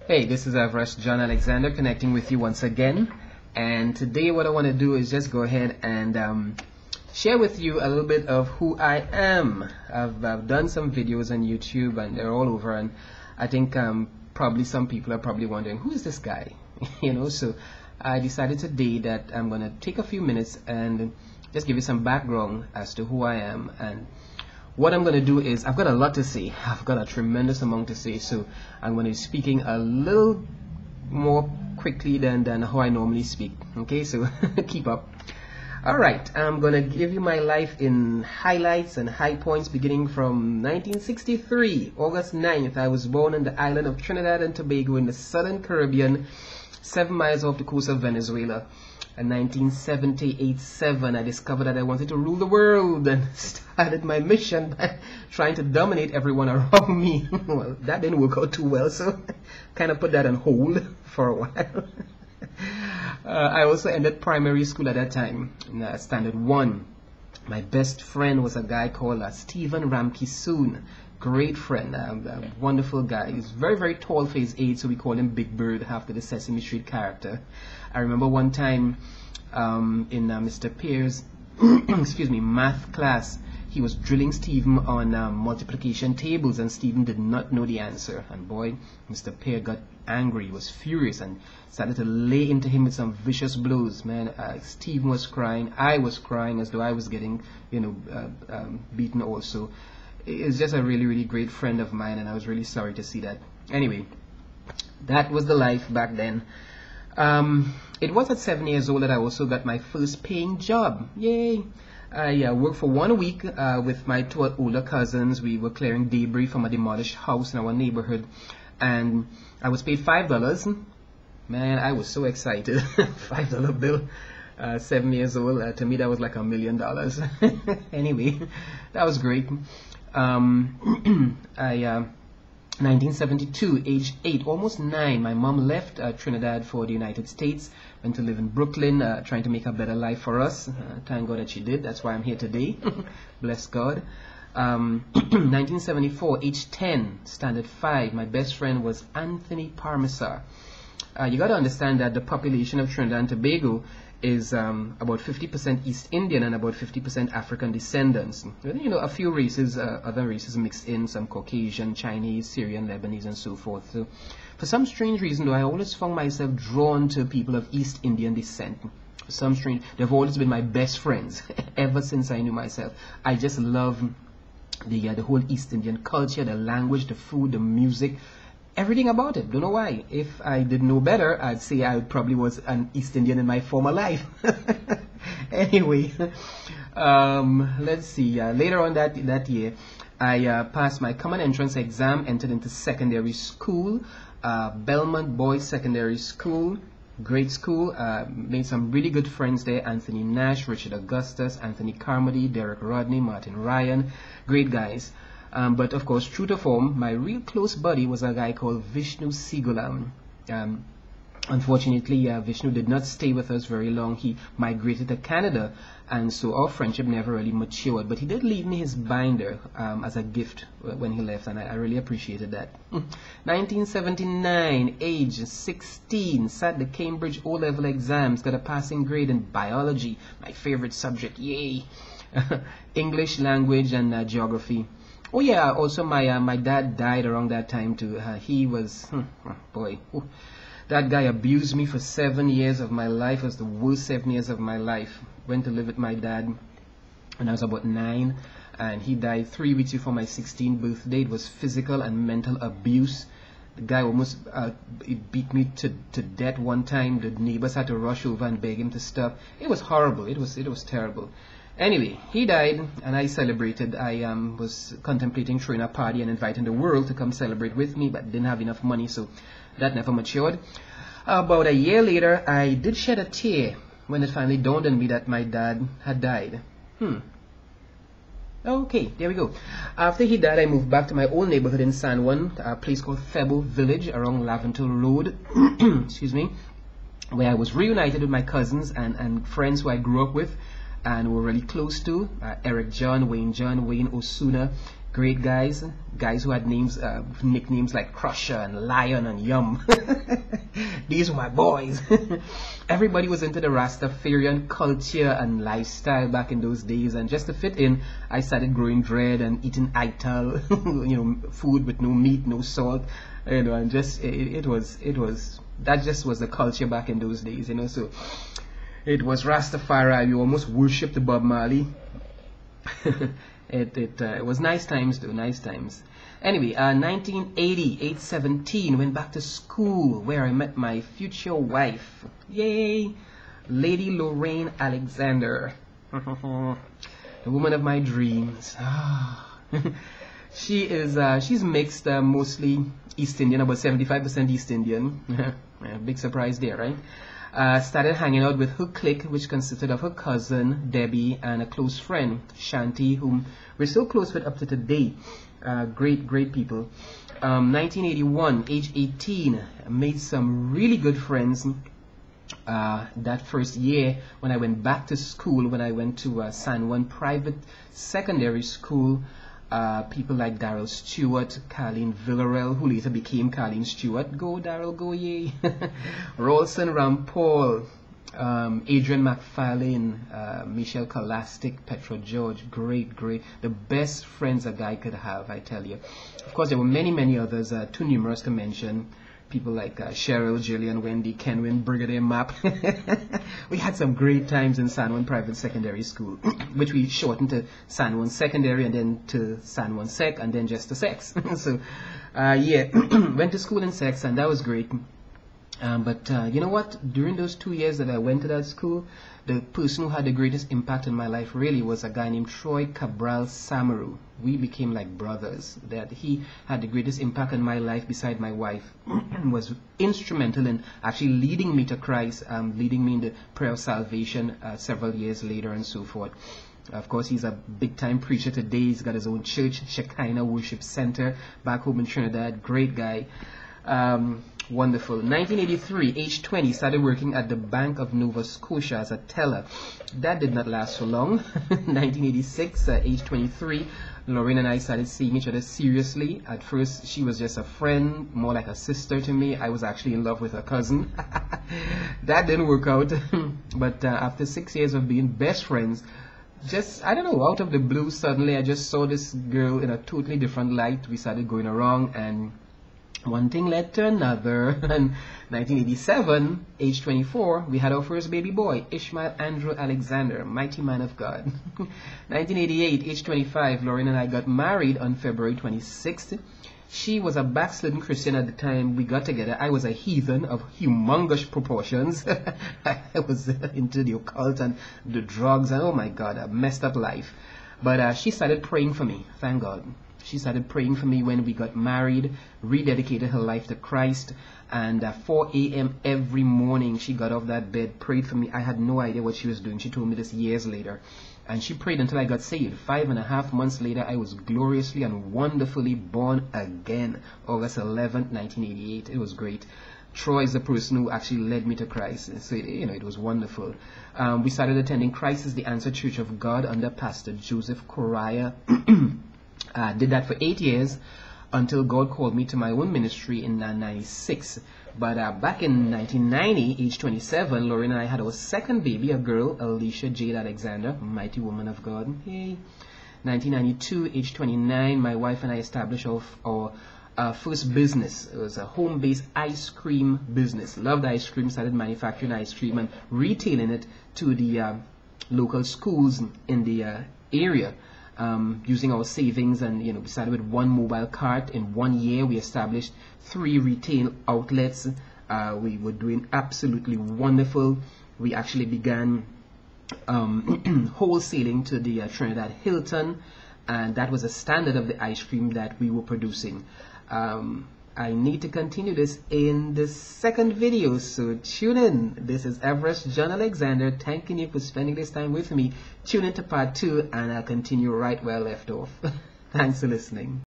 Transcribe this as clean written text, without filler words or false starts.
Hey, this is Everest John Alexander connecting with you once again. And today what I want to do is just go ahead and share with you a little bit of who I am. I've done some videos on YouTube and they're all over, and I think probably some people are probably wondering, who is this guy? So I decided today that I'm going to take a few minutes and just give you some background as to who I am. And what I'm going to do is, I've got a lot to say. I've got a tremendous amount to say, so I'm going to be speaking a little more quickly than how I normally speak. Okay, so keep up. Alright, I'm going to give you my life in highlights and high points beginning from 1963, August 9th. I was born on the island of Trinidad and Tobago in the southern Caribbean, 7 miles off the coast of Venezuela. In 1978-7, I discovered that I wanted to rule the world and started my mission by trying to dominate everyone around me. Well, that didn't work out too well, so kind of put that on hold for a while. I also ended primary school at that time, in Standard 1. My best friend was a guy called Stephen Ramkisoon. Great friend, a wonderful guy. He's very, very tall for his age, so we call him Big Bird after the Sesame Street character. I remember one time in Mr. Pear's excuse me, math class, he was drilling Stephen on multiplication tables, and Stephen did not know the answer. And boy, Mr. Pear got angry. He was furious and started to lay into him with some vicious blows. Man, Stephen was crying. I was crying as though I was getting, beaten also. It's just a really, really great friend of mine, and I was really sorry to see that. Anyway, that was the life back then. It was at 7 years old that I also got my first paying job. Yay! I worked for 1 week with my two older cousins. We were clearing debris from a demolished house in our neighborhood, and I was paid $5. Man, I was so excited. $5 bill. 7 years old. To me, that was like $1 million. Anyway, that was great. 1972, age 8, almost 9, my mom left Trinidad for the United States, went to live in Brooklyn, trying to make a better life for us. Thank God that she did. That's why I'm here today. Bless God. 1974, age 10, Standard 5, my best friend was Anthony Parmesar. You got to understand that the population of Trinidad and Tobago is about 50% East Indian and about 50% African descendants. A few races, other races mixed in, some Caucasian, Chinese, Syrian, Lebanese, and so forth. So, for some strange reason, though, I always found myself drawn to people of East Indian descent. For some strange, they've always been my best friends ever since I knew myself. I just love the whole East Indian culture, the language, the food, the music. Everything about it. Don't know why. If I did know better, I'd say I probably was an East Indian in my former life. Anyway, let's see. Later on that year, I passed my common entrance exam, entered into secondary school, Belmont Boys Secondary School. Great school. Made some really good friends there. Anthony Nash, Richard Augustus, Anthony Carmody, Derek Rodney, Martin Ryan. Great guys. But of course, true to form, my real close buddy was a guy called Vishnu Sigulam. Unfortunately, Vishnu did not stay with us very long. He migrated to Canada, and so our friendship never really matured. But he did leave me his binder as a gift when he left, and I really appreciated that. 1979, age 16, sat the Cambridge O-level exams, got a passing grade in biology, my favorite subject, yay! English, language, and geography. Oh yeah, also my dad died around that time too. He was, boy, that guy abused me for 7 years of my life. It was the worst 7 years of my life. Went to live with my dad when I was about 9, and he died 3 weeks before my 16th birthday. It was physical and mental abuse. The guy almost beat me to death one time. The neighbors had to rush over and beg him to stop. It was horrible. It was terrible. Anyway, he died, and I celebrated. I was contemplating throwing a party and inviting the world to come celebrate with me, but didn't have enough money, so that never matured. About a year later, I did shed a tear when it finally dawned on me that my dad had died. Okay, there we go. After he died, I moved back to my old neighborhood in San Juan, a place called Febo Village around Lavental Road, excuse me, where I was reunited with my cousins and friends who I grew up with and were really close to. Eric John, Wayne Osuna, great guys who had names, nicknames like Crusher and Lion and Yum. These were my boys. Everybody was into the Rastafarian culture and lifestyle back in those days, and just to fit in, I started growing dread and eating ital, food with no meat, no salt, and just it was that just was the culture back in those days, So it was Rastafari. You almost worshipped Bob Marley. It was nice times though, nice times. Anyway, 1980, age 17, went back to school where I met my future wife. Yay! Lady Lorraine Alexander. The woman of my dreams. She's mixed, mostly East Indian, about 75% East Indian. Big surprise there, right? Started hanging out with her clique, which consisted of her cousin, Debbie, and a close friend, Shanti, whom we're still close with up to today. Great people. 1981, age 18, made some really good friends that first year when I went back to school, when I went to San Juan Private Secondary School. People like Daryl Stewart, Carleen Villarreal, who later became Carleen Stewart. Go Daryl, go yay. Rolson Rampol, Adrian McFarlane, Michelle Colastic, Petra George. Great. The best friends a guy could have, I tell you. Of course, there were many others, too numerous to mention. People like Cheryl, Jillian, Wendy, Kenwin, Brigadier Map. We had some great times in San Juan Private Secondary School, which we shortened to San Juan Secondary and then to San Juan Sec and then just to Sex. So, yeah, went to school in Sex and that was great. But you know what? During those 2 years that I went to that school, the person who had the greatest impact in my life really was a guy named Troy Cabral Samaru. We became like brothers. That he had the greatest impact in my life beside my wife. Was instrumental in actually leading me to Christ, leading me in the prayer of salvation several years later and so forth. Of course, he's a big-time preacher today. He's got his own church, Shekinah Worship Center, back home in Trinidad. Great guy. Wonderful. 1983, age 20, started working at the Bank of Nova Scotia as a teller. That did not last so long. 1986, age 23, Lorraine and I started seeing each other seriously. At first, she was just a friend, more like a sister to me. I was actually in love with her cousin. That didn't work out. But after 6 years of being best friends, just, I don't know, out of the blue, suddenly I just saw this girl in a totally different light. We started going around and one thing led to another. And 1987, age 24, we had our first baby boy, Ishmael Andrew Alexander, mighty man of God. 1988, age 25, Lauren and I got married on February 26th. She was a backslidden Christian at the time we got together. I was a heathen of humongous proportions. I was into the occult and the drugs and oh my God, a messed up life. But she started praying for me, thank God. She started praying for me when we got married, rededicated her life to Christ, and at 4 a.m. every morning she got off that bed, prayed for me. I had no idea what she was doing. She told me this years later. And she prayed until I got saved. 5.5 months later, I was gloriously and wonderfully born again. August 11th, 1988. It was great. Troy is the person who actually led me to Christ. So, it was wonderful. We started attending Christ is the Answer Church of God under Pastor Joseph Correa. Did that for 8 years until God called me to my own ministry in 96. But back in 1990, age 27, Lauren and I had our second baby, a girl, Alicia Jade Alexander, mighty woman of God. Hey. 1992, age 29, my wife and I established our first business. It was a home-based ice cream business. Loved ice cream, started manufacturing ice cream and retailing it to the local schools in the area. Using our savings, and we started with one mobile cart. In 1 year we established 3 retail outlets. We were doing absolutely wonderful. We actually began wholesaling to the Trinidad Hilton, and that was a standard of the ice cream that we were producing. I need to continue this in the second video, so tune in. This is Everest John Alexander thanking you for spending this time with me. Tune in to part 2 and I'll continue right where I left off. Thanks for listening.